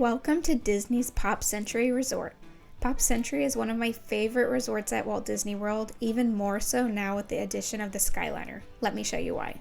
Welcome to Disney's Pop Century Resort. Pop Century is one of my favorite resorts at Walt Disney World, even more so now with the addition of the Skyliner. Let me show you why.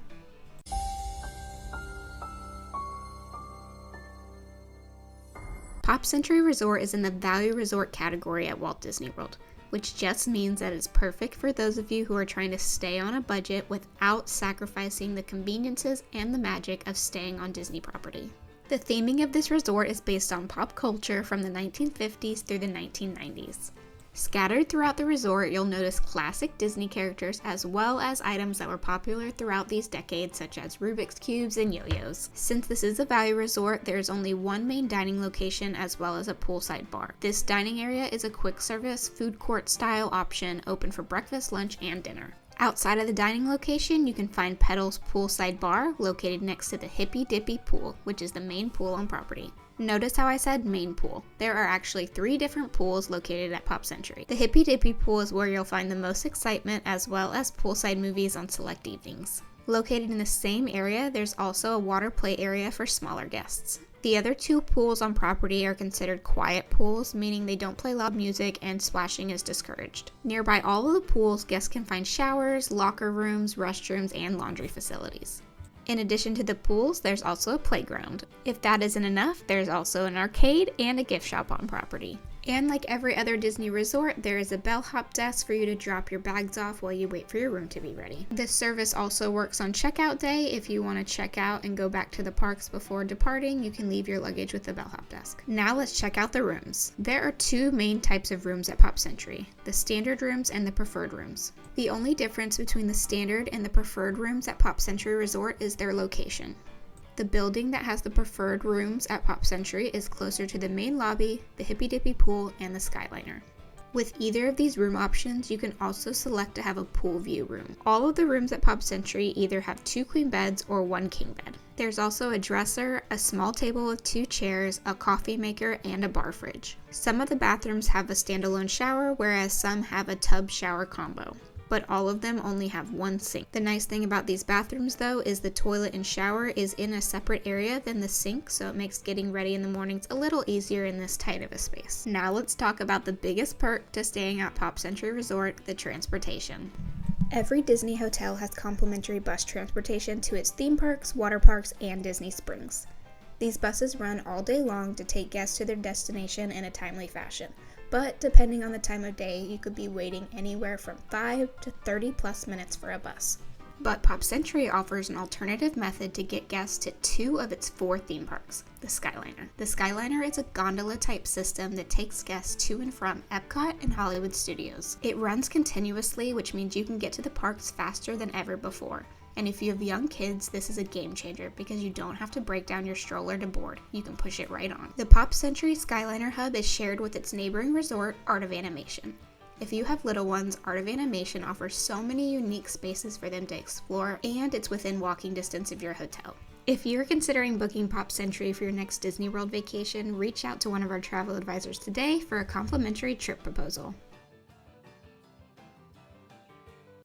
Pop Century Resort is in the value resort category at Walt Disney World, which just means that it's perfect for those of you who are trying to stay on a budget without sacrificing the conveniences and the magic of staying on Disney property. The theming of this resort is based on pop culture from the 1950s through the 1990s. Scattered throughout the resort, you'll notice classic Disney characters as well as items that were popular throughout these decades, such as Rubik's Cubes and yo-yos. Since this is a value resort, there is only one main dining location as well as a poolside bar. This dining area is a quick service, food court style option open for breakfast, lunch, and dinner. Outside of the dining location, you can find Pedal's Poolside Bar, located next to the Hippy Dippy Pool, which is the main pool on property. Notice how I said main pool. There are actually 3 different pools located at Pop Century. The Hippy Dippy Pool is where you'll find the most excitement, as well as poolside movies on select evenings. Located in the same area, there's also a water play area for smaller guests. The other 2 pools on property are considered quiet pools, meaning they don't play loud music and splashing is discouraged. Nearby all of the pools, guests can find showers, locker rooms, restrooms, and laundry facilities. In addition to the pools, there's also a playground. If that isn't enough, there's also an arcade and a gift shop on property. And like every other Disney resort, there is a bellhop desk for you to drop your bags off while you wait for your room to be ready. This service also works on checkout day. If you want to check out and go back to the parks before departing, you can leave your luggage with the bellhop desk. Now let's check out the rooms. There are 2 main types of rooms at Pop Century, the standard rooms and the preferred rooms. The only difference between the standard and the preferred rooms at Pop Century Resort is their location. The building that has the preferred rooms at Pop Century is closer to the main lobby, the Hippy Dippy Pool, and the Skyliner. With either of these room options, you can also select to have a pool view room. All of the rooms at Pop Century either have 2 queen beds or 1 king bed. There's also a dresser, a small table with 2 chairs, a coffee maker, and a bar fridge. Some of the bathrooms have a standalone shower, whereas some have a tub shower combo, but all of them only have 1 sink. The nice thing about these bathrooms though is the toilet and shower is in a separate area than the sink, so it makes getting ready in the mornings a little easier in this tight of a space. Now let's talk about the biggest perk to staying at Pop Century Resort, the transportation. Every Disney hotel has complimentary bus transportation to its theme parks, water parks, and Disney Springs. These buses run all day long to take guests to their destination in a timely fashion. But depending on the time of day, you could be waiting anywhere from 5 to 30 plus minutes for a bus. But Pop Century offers an alternative method to get guests to 2 of its 4 theme parks, the Skyliner. The Skyliner is a gondola type system that takes guests to and from Epcot and Hollywood Studios. It runs continuously, which means you can get to the parks faster than ever before. And if you have young kids, this is a game changer because you don't have to break down your stroller to board. You can push it right on. The Pop Century Skyliner Hub is shared with its neighboring resort, Art of Animation. If you have little ones, Art of Animation offers so many unique spaces for them to explore, and it's within walking distance of your hotel. If you're considering booking Pop Century for your next Disney World vacation, reach out to one of our travel advisors today for a complimentary trip proposal.